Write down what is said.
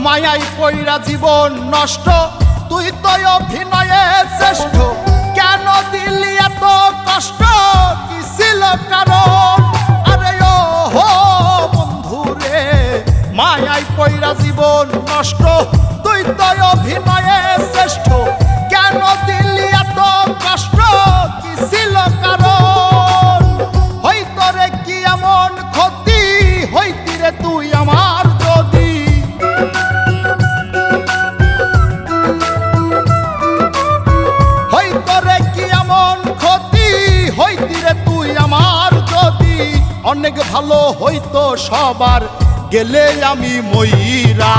মায়াই পইরা জীবন নষ্ট, তুই তো অভিনয়ে শ্রেষ্ঠ। কেন দিলি এত কষ্ট, কি ছিল কারণ? আরে ও হো বন্ধু রে, মায়াই পইরা জীবন নষ্ট, তুই তো অভিনয়ে শ্রেষ্ঠ। কেন দিলি এত কষ্ট, কি ছিল কারণ? হইতো রে কি এমন ক্ষতি, হইতি রে তুই আমার যদি। হইতো রে কি এমন ক্ষতি, হইতি রে তুই আমার যদি। অনেক ভালো হইতো সবার, গেলে আমি ময়রা।